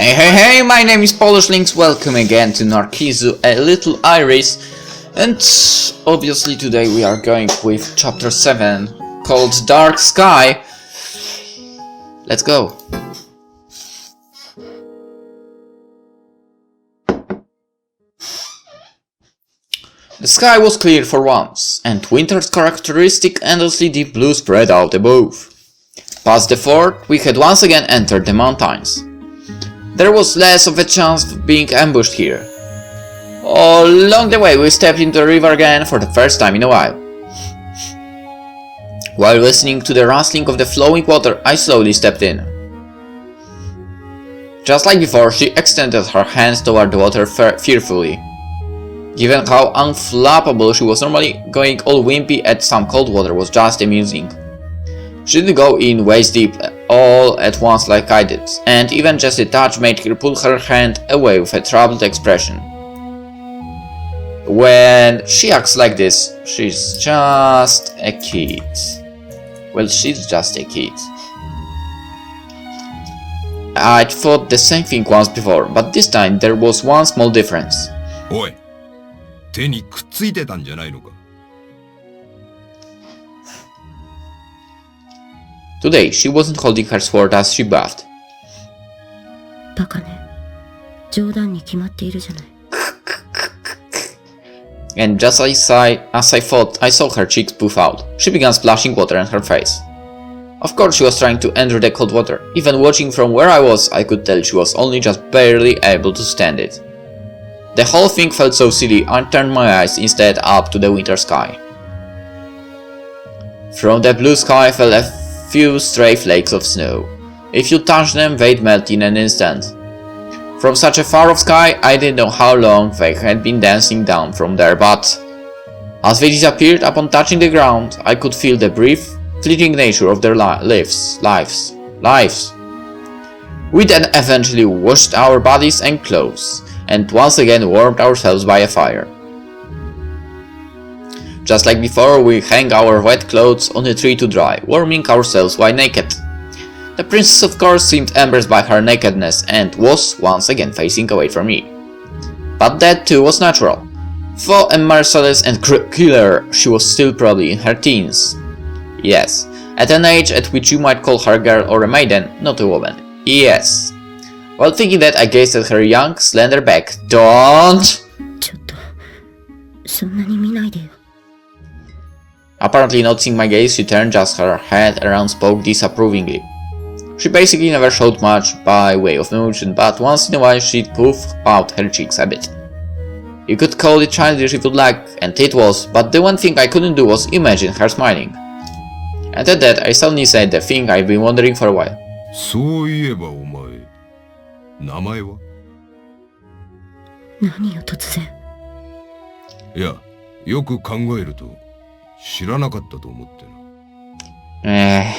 Hey, my name is PolishLynx, welcome again to Narcissu, a little iris, and obviously today we are going with chapter 7, called Dark Sky. Let's go. The sky was clear for once, and winter's characteristic endlessly deep blue spread out above. Past the fort, we had once again entered the mountains. There was less of a chance of being ambushed here. Along the way we stepped into the river again for the first time in a while. While listening to the rustling of the flowing water, I slowly stepped in. Just like before, she extended her hands toward the water fearfully. Given how unflappable she was normally, going all wimpy at some cold water was just amusing. She didn't go in waist deep all at once like I did, and even just a touch made her pull her hand away with a troubled expression. When she acts like this, she's just a kid. Well, she's just a kid. I'd thought the same thing once before, but this time there was one small difference. おい、手にくっついてたんじゃないのか。 Today, she wasn't holding her sword as she bathed. バカね。冗談に決まっているじゃない。 And just as I thought, I saw her cheeks puff out. She began splashing water on her face. Of course she was trying to enter the cold water. Even watching from where I was, I could tell she was only just barely able to stand it. The whole thing felt so silly, I turned my eyes instead up to the winter sky. From the blue sky fell a few stray flakes of snow. If you touched them, they'd melt in an instant. From such a far off sky, I didn't know how long they had been dancing down from there, but as they disappeared upon touching the ground, I could feel the brief, fleeting nature of their lives. We then eventually washed our bodies and clothes, and once again warmed ourselves by a fire. Just like before, we hang our wet clothes on a tree to dry, warming ourselves while naked. The princess of course seemed embarrassed by her nakedness and was once again facing away from me. But that too was natural. For a merciless and killer, she was still probably in her teens. Yes, at an age at which you might call her a girl or a maiden, not a woman. Yes. While thinking that, I gazed at her young, slender back. Don't! ちょっと、そんなに見ないでよ。 Apparently noticing my gaze, she turned just her head around and spoke disapprovingly. She basically never showed much by way of emotion, but once in a while she'd puff out her cheeks a bit. You could call it childish if you'd like, and it was, but the one thing I couldn't do was imagine her smiling. And at that, I suddenly said the thing I've been wondering for a while. そういえばお前、名前は？何よ突然。いや、よく考えると知らなかったと思ってな。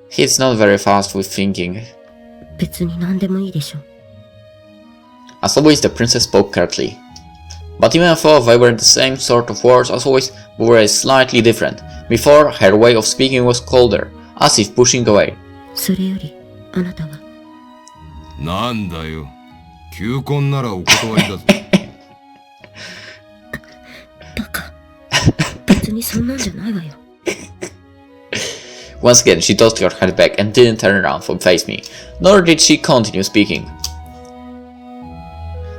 He's not very fast with thinking. 別に何でもいいでしょ。 As always, the princess spoke curtly. But even though they were the same sort of words as always, they were slightly different. Before, her way of speaking was colder, as if pushing away. それより、あなたは。なんだよ。求婚ならお断りだぜ。バカ。別にそんなんじゃないわよ。 Once again, she tossed her head back and didn't turn around to face me, nor did she continue speaking.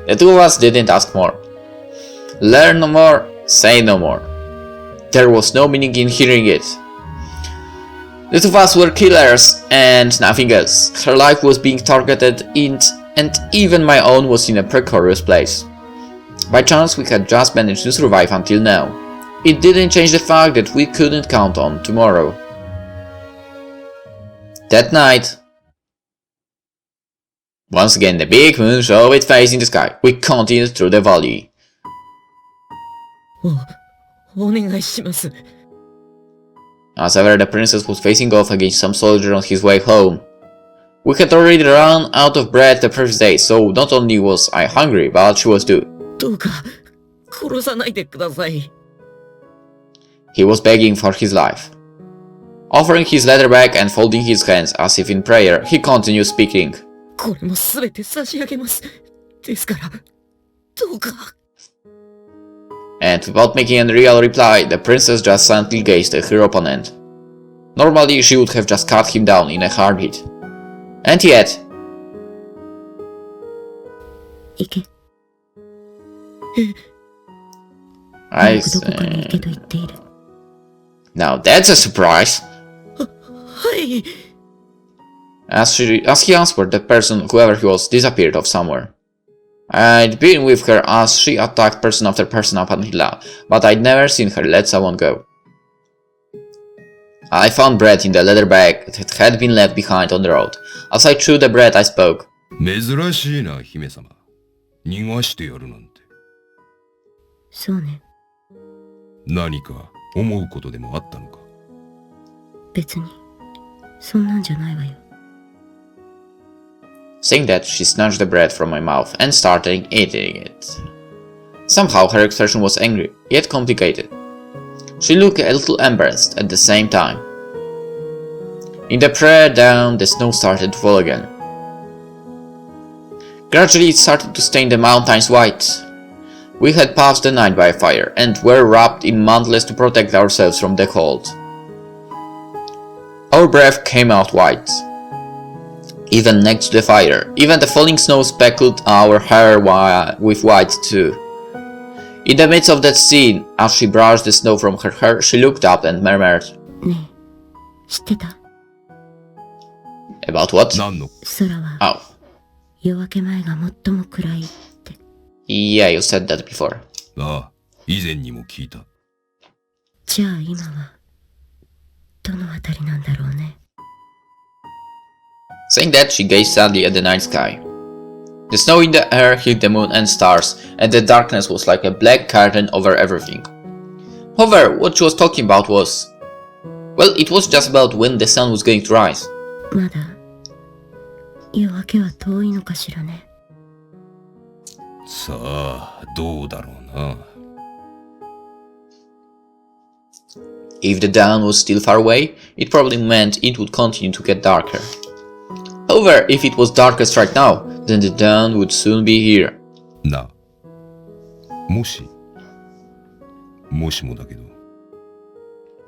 The two of us didn't ask more. Learn no more, say no more. There was no meaning in hearing it. The two of us were killers and nothing else. Her life was being targeted and even my own was in a precarious place. By chance, we had just managed to survive until now. It didn't change the fact that we couldn't count on tomorrow. That night, once again the big moon showed its face in the sky. We continued through the valley. お願いします。 As ever, the princess was facing off against some soldier on his way home. We had already run out of bread the previous day, so not only was I hungry, but she was too. どうか殺さないでください。 He was begging for his life. Offering his letter back and folding his hands as if in prayer, he continued speaking. これもすべて差し上げます。ですから、どうか。And without making any real reply, the princess just silently gazed at her opponent. Normally, she would have just cut him down in a heartbeat. And yet... 行け。I どこかに行けと言っている。Now that's a surprise! はい。As he answered, the person, whoever he was, disappeared off somewhere. I'd been with her as she attacked person after person up until now, but I'd never seen her let someone go. I found bread in the leather bag that had been left behind on the road. As I chewed the bread, I spoke. 珍しいな、姫様。逃がしてやるなんて。そうね。何か思うことでもあったのか。別に、そんなんじゃないわよ。Saying that, she snatched the bread from my mouth and started eating it. Somehow her expression was angry, yet complicated. She looked a little embarrassed at the same time. In the prayer down, the snow started to fall again. Gradually it started to stain the mountains white. We had passed the night by a fire and were wrapped in mantles to protect ourselves from the cold. Our breath came out white. Even next to the fire, even the falling snow speckled our hair with white too. In the midst of that scene, as she brushed the snow from her hair, she looked up and murmured. ねえ、知ってた？ About what? 何の？空は Oh. 夜明け前が最も暗いって。Yeah, you said that before. ああ、以前にも聞いた。じゃあ今は、どのあたりなんだろうね。Saying that, she gazed sadly at the night sky. The snow in the air hid the moon and stars, and the darkness was like a black curtain over everything. However, what she was talking about was... Well, it was just about when the sun was going to rise. まだ、夜明けは遠いのかしらね。さあ、どうだろうな。If the dawn was still far away, it probably meant it would continue to get darker. However, if it was darkest right now, then the dawn would soon be here. な、もしもだけど、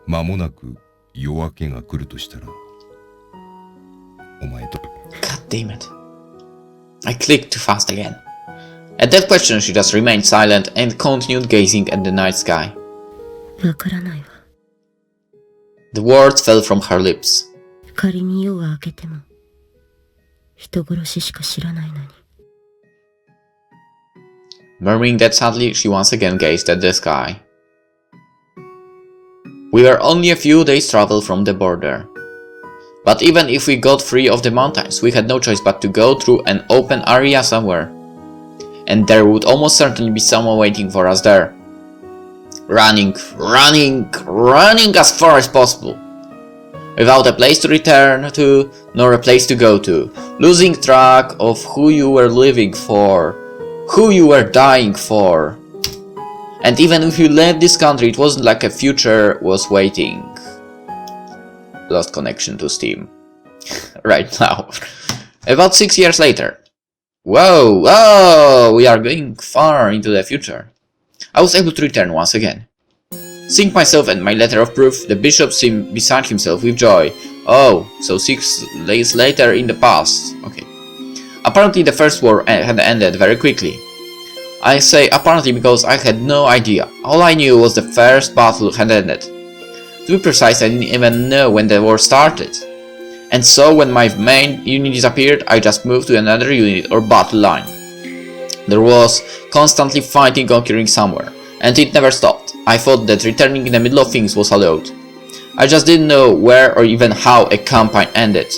間もなく夜明けが来るとしたら、お前と。God damn it. I clicked too fast again. At that question, she just remained silent and continued gazing at the night sky. わからないわ。The words fell from her lips. 仮に夜が明けても、人殺ししか知らないのに。Murmuring that sadly, she once again gazed at the sky. We were only a few days' travel from the border. But even if we got free of the mountains, we had no choice but to go through an open area somewhere. And there would almost certainly be someone waiting for us there. Running as far as possible. Without a place to return to, nor a place to go to. Losing track of who you were living for, who you were dying for. And even if you left this country, it wasn't like a future was waiting. Lost connection to Steam. Right now. About 6 years later. Whoa, we are going far into the future. I was able to return once again. Seeing myself and my letter of proof, the bishop seemed beside himself with joy. Oh, so 6 days later in the past. Okay. Apparently the first war had ended very quickly. I say apparently because I had no idea. All I knew was the first battle had ended. To be precise, I didn't even know when the war started. And so when my main unit disappeared, I just moved to another unit or battle line. There was constantly fighting occurring somewhere, and it never stopped. I thought that returning in the middle of things was allowed. I just didn't know where or even how a campaign ended.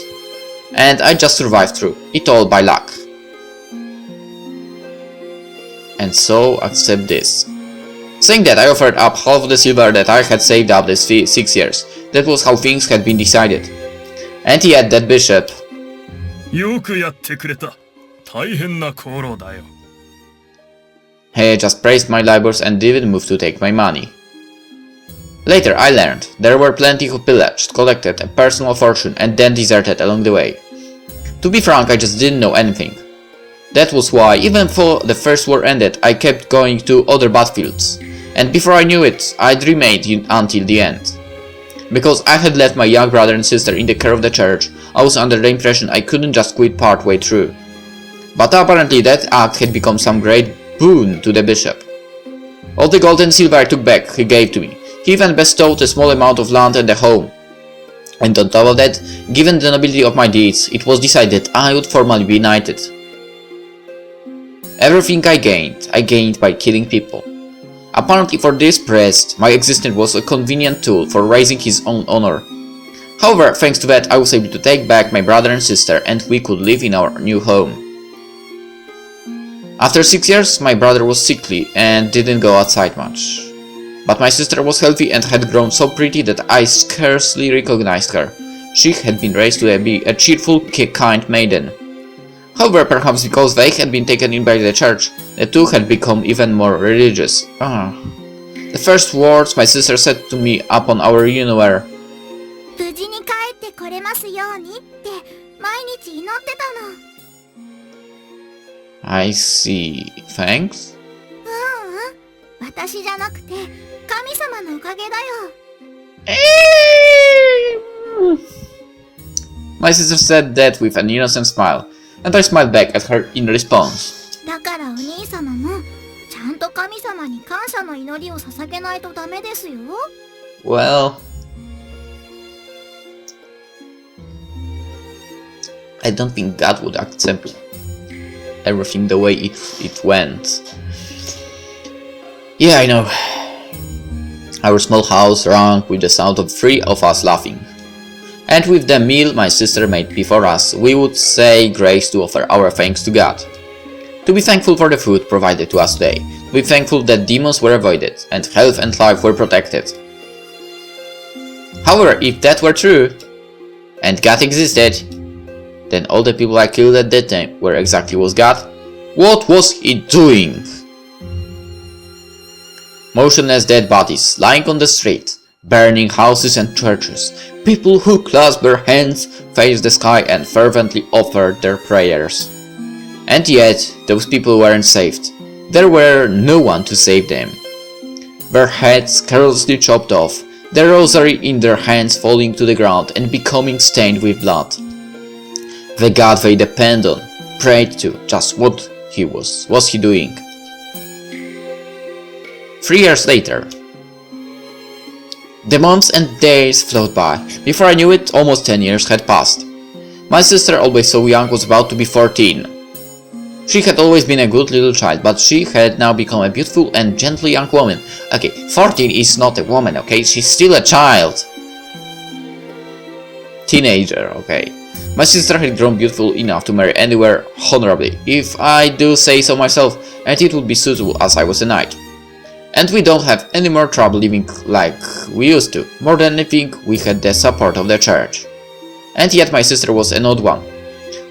And I just survived through, it all by luck. And so accept this. Saying that, I offered up half of the silver that I had saved up these 6 years. That was how things had been decided. And yet that bishop... よくやってくれた。大変な功労だよ。He just praised my labors and didn't move to take my money. Later I learned there were plenty who pillaged, collected a personal fortune and then deserted along the way. To be frank, I just didn't know anything. That was why, even though the first war ended, I kept going to other battlefields. And before I knew it, I'd remained until the end. Because I had left my young brother and sister in the care of the church, I was under the impression I couldn't just quit partway through. But apparently that act had become some great boon to the bishop. All the gold and silver I took back, he gave to me. He even bestowed a small amount of land and a home. And on top of that, given the nobility of my deeds, it was decided I would formally be knighted. Everything I gained by killing people. Apparently for this priest, my existence was a convenient tool for raising his own honor. However, thanks to that, I was able to take back my brother and sister, and we could live in our new home. After 6 years, my brother was sickly and didn't go outside much. But my sister was healthy and had grown so pretty that I scarcely recognized her. She had been raised to be a cheerful, kind maiden. However, perhaps because they had been taken in by the church, the two had become even more religious. The first words my sister said to me upon our reunion were, 無事に帰ってこれますようにって毎日祈ってたの。 I see. Thanks? 私じゃなくて神様のおかげだよ。My sister said that with an innocent smile, and I smiled back at her in response. だからお兄様もちゃんと神様に感謝の祈りを捧げないとダメですよ。 Well, I don't think God would accept everything the way it went. Yeah, I know. Our small house rang with the sound of three of us laughing. And with the meal my sister made before us, we would say grace to offer our thanks to God. To be thankful for the food provided to us today, to be thankful that demons were avoided, and health and life were protected. However, if that were true, and God existed, then all the people I killed at that time were exactly was God. What was he doing? Motionless dead bodies lying on the street, burning houses and churches, people who clasped their hands, faced the sky and fervently offered their prayers. And yet, those people weren't saved. There were no one to save them. Their heads carelessly chopped off, their rosary in their hands falling to the ground and becoming stained with blood. The God they depend on, prayed to, just what was he doing? 3 years later. The months and days flowed by. Before I knew it, almost 10 years had passed. My sister, always so young, was about to be 14. She had always been a good little child, but she had now become a beautiful and gentle young woman. Okay, 14 is not a woman, okay? She's still a child. Teenager, okay. My sister had grown beautiful enough to marry anywhere honorably, if I do say so myself, and it would be suitable as I was a knight. And we don't have any more trouble living like we used to. More than anything, we had the support of the church. And yet my sister was an odd one.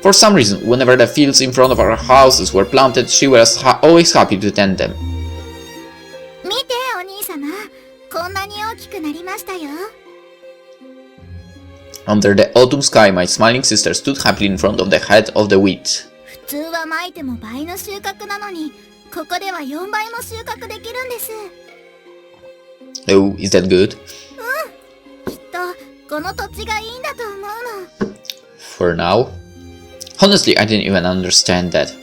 For some reason, whenever the fields in front of our houses were planted, she was always happy to tend them. 見てお兄様、こんなに大きくなりましたよ。 Under the autumn sky, my smiling sister stood happily in front of the head of the wheat. 普通はまいても倍の収穫なのに、ここでは4倍も収穫できるんです。 Oh, is that good? きっとこの土地がいいんだと思うの。 For now? Honestly, I didn't even understand that.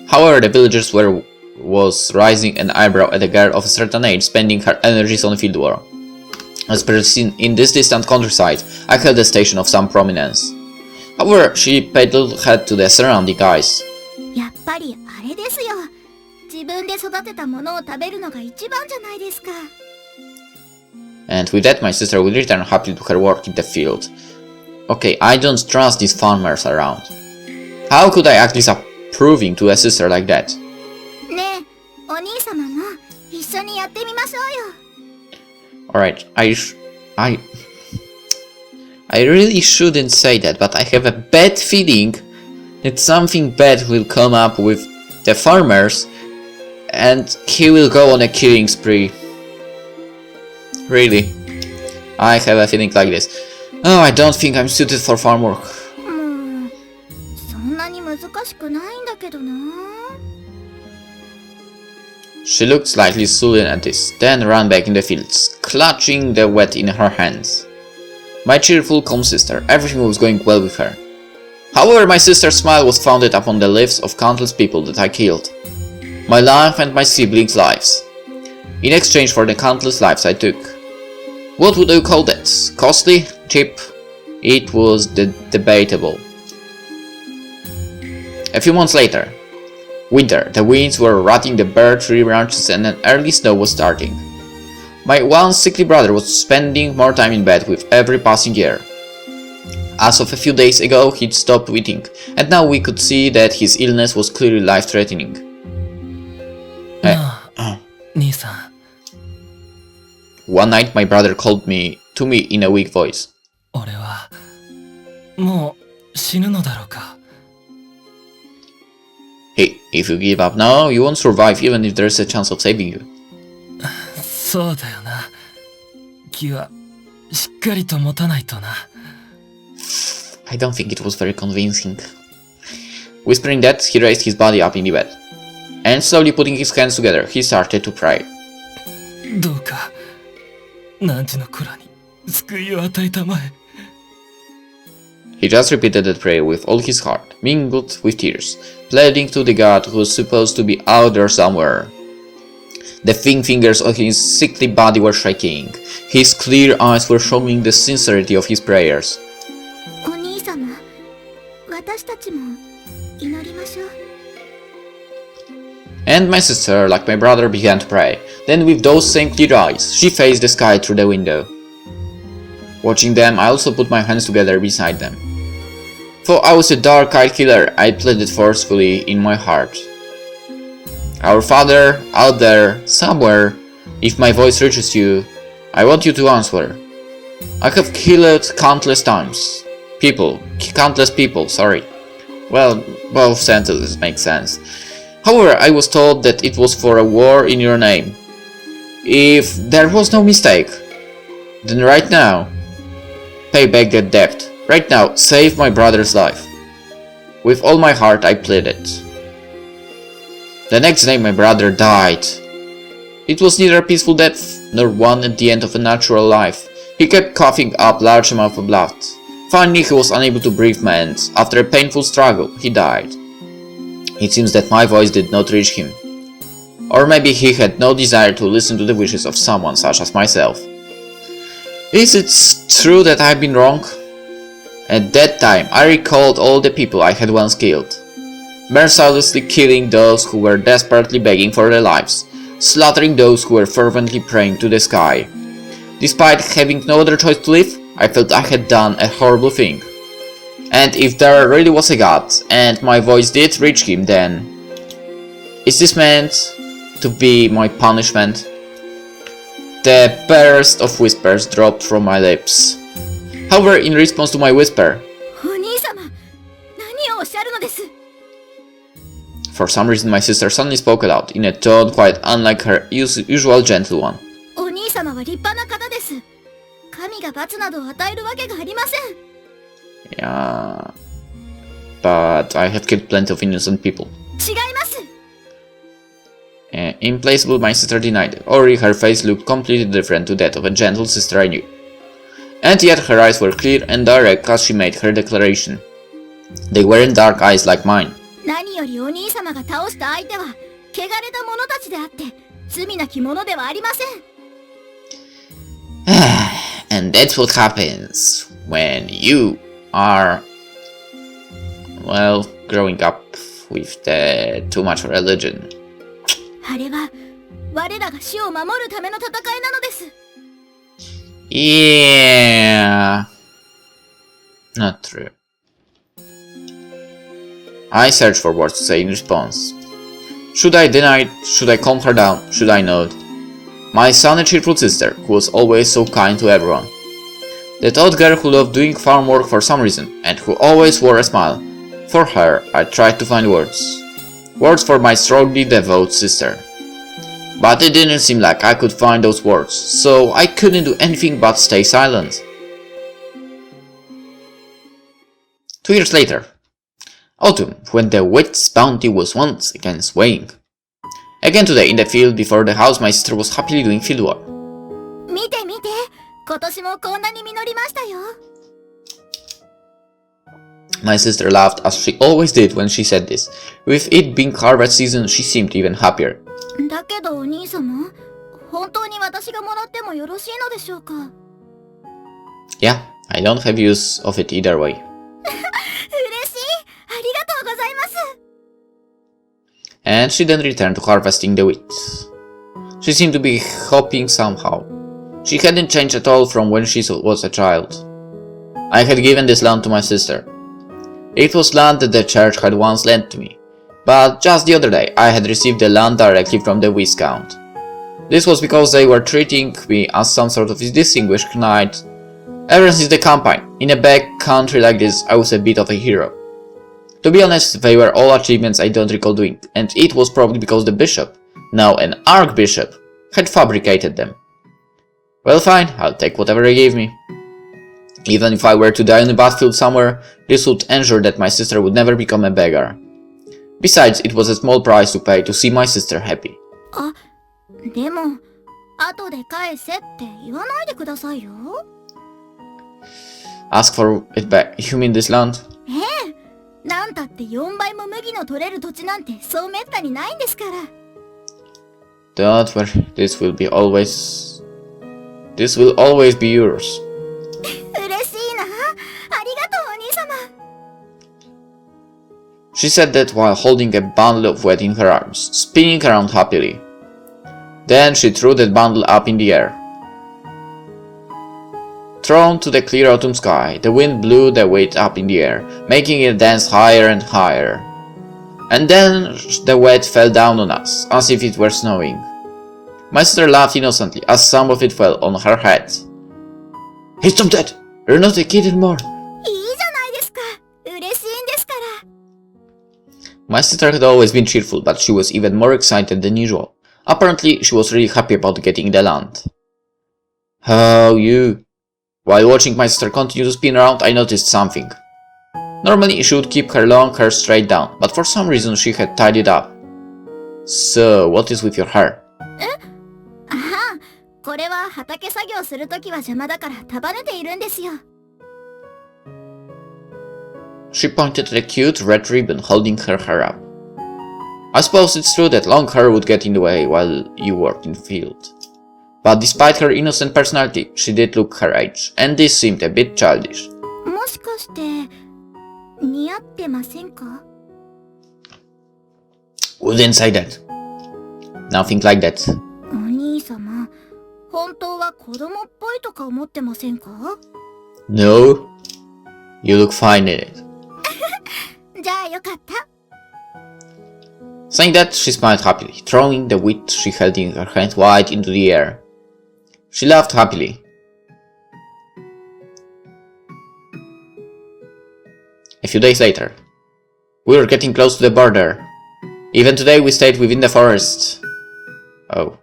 However, the villagers was raising an eyebrow at a girl of a certain age spending her energies on field war. As per seen in this distant countryside, I held a station of some prominence. However, she paid little heed to the surrounding eyes. やっぱりあれですよ。自分で育てたものを食べるのが一番じゃないですか。 And with that, my sister would return happily to her work in the field. Okay, I don't trust these farmers around. How could I act disapproving to a sister like that? ねえ、お兄様も一緒にやってみましょうよ。 Alright, I really shouldn't say that, but I have a bad feeling that something bad will come up with the farmers and he will go on a killing spree. Really. I have a feeling like this. Oh, I don't think I'm suited for farm work. かしくないんだけどな。 She looked slightly sullen at this, then ran back in the fields, clutching the wet in her hands. My cheerful, calm sister, everything was going well with her. However, my sister's smile was founded upon the lives of countless people that I killed. My life and my siblings' lives. In exchange for the countless lives I took. What would you call that? Costly? Cheap? It was debatable. A few months later. Winter. The winds were rotting the bare tree branches and an early snow was starting. My once sickly brother was spending more time in bed with every passing year. As of a few days ago, he'd stopped eating, and now we could see that his illness was clearly life-threatening. 兄さん、 One night, my brother called to me in a weak voice. 俺はもう死ぬのだろうか。 Hey, if you give up now, you won't survive even if there's a chance of saving you. そうだよな。気はしっかりと持たないとな。 I don't think it was very convincing. Whispering that, he raised his body up in the bed. And slowly putting his hands together, he started to pray. どうか何時の頃に救いを与えたまえ。 He just repeated that prayer with all his heart, mingled with tears, pleading to the God who was supposed to be out there somewhere. The thin fingers of his sickly body were shaking. His clear eyes were showing the sincerity of his prayers. お兄様、私たちも祈りましょう。 And my sister, like my brother, began to pray. Then with those same clear eyes, she faced the sky through the window. Watching them, I also put my hands together beside them. For I was a dark-eyed killer, I pleaded forcefully in my heart. Our Father, out there, somewhere, if my voice reaches you, I want you to answer. I have killed countless times. Countless people, sorry. Well, both sentences make sense. However, I was told that it was for a war in your name. If there was no mistake, then right now, pay back that debt. Right now, save my brother's life. With all my heart, I pleaded. The next day, my brother died. It was neither a peaceful death, nor one at the end of a natural life. He kept coughing up large amounts of blood. Finally, he was unable to breathe, and after a painful struggle, he died. It seems that my voice did not reach him. Or maybe he had no desire to listen to the wishes of someone such as myself. Is it true that I've been wrong? At that time, I recalled all the people I had once killed. Mercilessly killing those who were desperately begging for their lives, slaughtering those who were fervently praying to the sky. Despite having no other choice to live, I felt I had done a horrible thing. And if there really was a God, and my voice did reach him, then... is this meant to be my punishment? The burst of whispers dropped from my lips. However, in response to my whisper, お兄様、何をおっしゃるのです。 for some reason my sister suddenly spoke aloud, in a tone quite unlike her usual gentle one. お兄様は立派な方です。神が罰などを与えるわけがありません。 Yeah, but I have killed plenty of innocent people. 違います。 Implacable, my sister denied. Already her face looked completely different to that of a gentle sister I knew. And yet her eyes were clear and direct as she made her declaration. They weren't dark eyes like mine. 何よりお兄様が倒した相手は汚れた者たちであって罪なき者ではありません。 And that's what happens when you are, well, growing up with too much religion. あれは我らが死を守るための戦いなのです。 Yeah, not true. I searched for words to say in response. Should I deny it? Should I calm her down? Should I nod? My son and cheerful sister, who was always so kind to everyone. That odd girl who loved doing farm work for some reason, and who always wore a smile. For her, I tried to find words. Words for my strongly devout sister. But it didn't seem like I could find those words, so I couldn't do anything but stay silent. 2 years later, Autumn, when the wit's bounty was once again swaying. Again today, in the field before the house, my sister was happily doing fieldwork. 見て見て、今年もこんなに実りましたよ。 My sister laughed as she always did when she said this. With it being harvest season, she seemed even happier. だけどお兄様、本当に私がもらってもよろしいのでしょうか？ Yeah, I don't have use of it either way. 嬉しい、ありがとうございます。 And she then returned to harvesting the wheat. She seemed to be hopping somehow. She hadn't changed at all from when she was a child. I had given this land to my sister. It was land that the church had once lent to me, but just the other day I had received the land directly from the Viscount. This was because they were treating me as some sort of distinguished knight. Ever since the campaign, in a back country like this, I was a bit of a hero. To be honest, they were all achievements I don't recall doing, and it was probably because the bishop, now an archbishop, had fabricated them. Well fine, I'll take whatever they gave me. Even if I were to die on a battlefield somewhere, this would ensure that my sister would never become a beggar. Besides, it was a small price to pay to see my sister happy. あ、でも、後で返せって言わないでくださいよ。 Ask for it back. You mean this land? なんたって4倍も麦の取れる土地なんてそうめったにないんですから。 Don't worry, this will always be yours. 嬉しいな。ありがとうお兄様。 She said that while holding a bundle of wheat in her arms, spinning around happily. Then she threw that bundle up in the air. Thrown to the clear autumn sky, the wind blew the wheat up in the air, making it dance higher and higher. And then the wheat fell down on us, as if it were snowing. My sister laughed innocently as some of it fell on her head. Hey, stop that! You're not a kid anymore! いいじゃないですか。嬉しいんですから。 My sister had always been cheerful, but she was even more excited than usual. Apparently, she was really happy about getting the land. Oh, you... While watching my sister continue to spin around, I noticed something. Normally, she would keep her long hair straight down, but for some reason she had tied it up. So, what is with your hair? ああ、これは畑作業するときは邪魔だから束ねているんですよ。 She pointed at a cute red ribbon holding her hair up. I suppose it's true that long hair would get in the way while you worked in the field. But despite her innocent personality, she did look her age, and this seemed a bit childish. もしかして似合ってませんか？ Wouldn't say that. Nothing like that. お兄様、本当は子供っぽいとか思ってませんか？ No. You look fine in it. じゃあよかった。 Saying that, she smiled happily, throwing the wheat she held in her hand wide into the air. She laughed happily. A few days later. We were getting close to the border. Even today we stayed within the forest. Oh.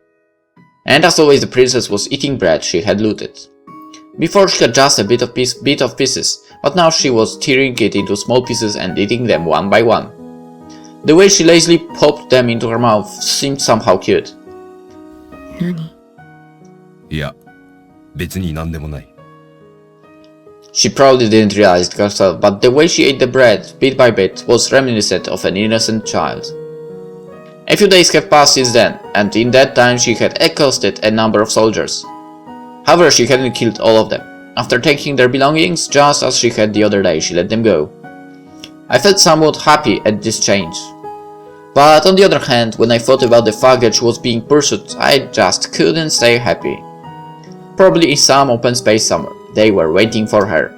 And as always the princess was eating bread she had looted. Before she had just a bit of pieces, but now she was tearing it into small pieces and eating them one by one. The way she lazily popped them into her mouth seemed somehow cute. 何？いや、別に何でもない。She probably didn't realize it herself, but the way she ate the bread, bit by bit, was reminiscent of an innocent child. A few days have passed since then, and in that time she had accosted a number of soldiers. However, she hadn't killed all of them. After taking their belongings, just as she had the other day, she let them go. I felt somewhat happy at this change. But on the other hand, when I thought about the fact that she was being pursued, I just couldn't stay happy. Probably in some open space somewhere, they were waiting for her.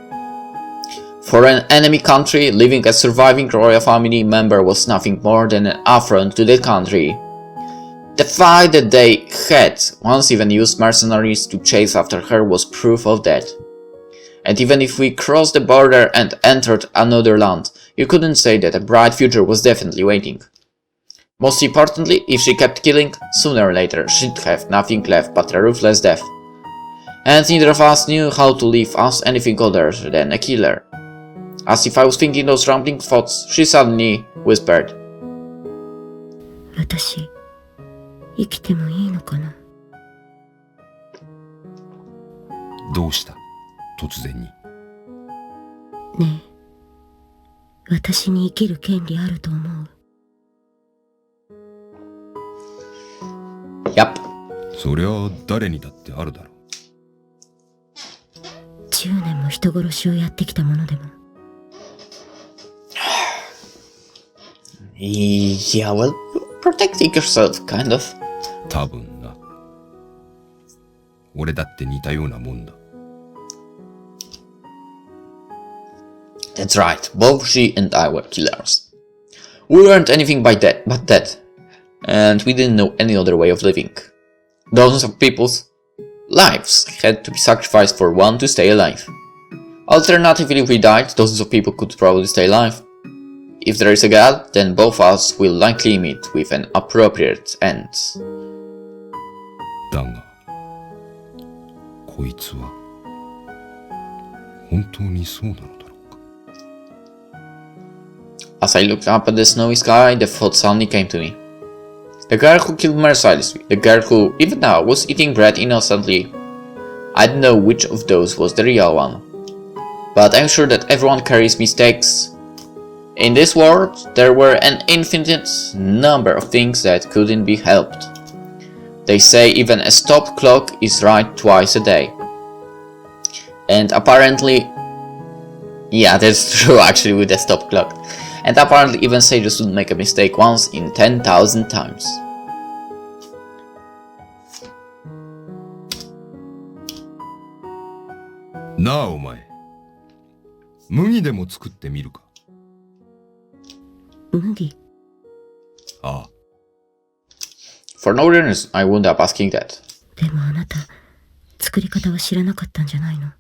For an enemy country, leaving a surviving royal family member was nothing more than an affront to the country. The fact that they had once even used mercenaries to chase after her was proof of that. And even if we crossed the border and entered another land, you couldn't say that a bright future was definitely waiting. Most importantly, if she kept killing, sooner or later she'd have nothing left but a ruthless death. And neither of us knew how to live as anything other than a killer. As if I was thinking those rambling thoughts, she suddenly whispered, 私、生きてもいいのかな。どうした突然に。ねえ、私に生きる権利あると思う。Yup. そりゃ誰にだってあるだろう。10年も人殺しをやってきたものでも。Yeah, well, you're protecting yourself, kind of. 多分な。俺だって似たようなもんだ。That's right, both she and I were killers. We weren't anything but dead, and we didn't know any other way of living. Dozens of people's lives had to be sacrificed for one to stay alive. Alternatively, if we died, dozens of people could probably stay alive. If there is a God, then both of us will likely meet with an appropriate end. だが、こいつは本当にそうなのだろうか。As I looked up at the snowy sky, the thought suddenly came to me. The girl who killed mercilessly, the girl who, even now, was eating bread innocently. I don't know which of those was the real one. But I'm sure that everyone carries mistakes. In this world, there were an infinite number of things that couldn't be helped. They say even a stop clock is right twice a day. And apparently... Yeah, that's true actually with the stop clock. And apparently even sages would make a mistake once in 10,000 times. Na, お前。麦でも作ってみるか。麦？ああ。For no reason, I wound up asking that. でもあなた、作り方は知らなかったんじゃないの？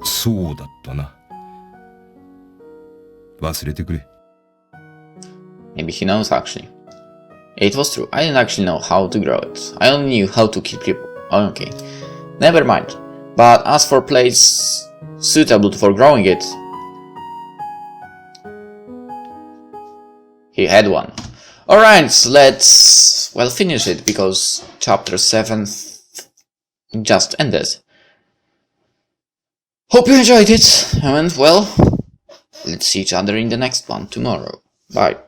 そうだったな。忘れてくれ。Maybe he knows actually. It was true, I didn't actually know how to grow it. I only knew how to kill people. Okay, never mind. But as for place suitable for growing it, he had one. Alright, let's, well, finish it, because chapter 7 just ended. Hope you enjoyed it, and well, let's see each other in the next one tomorrow. Bye.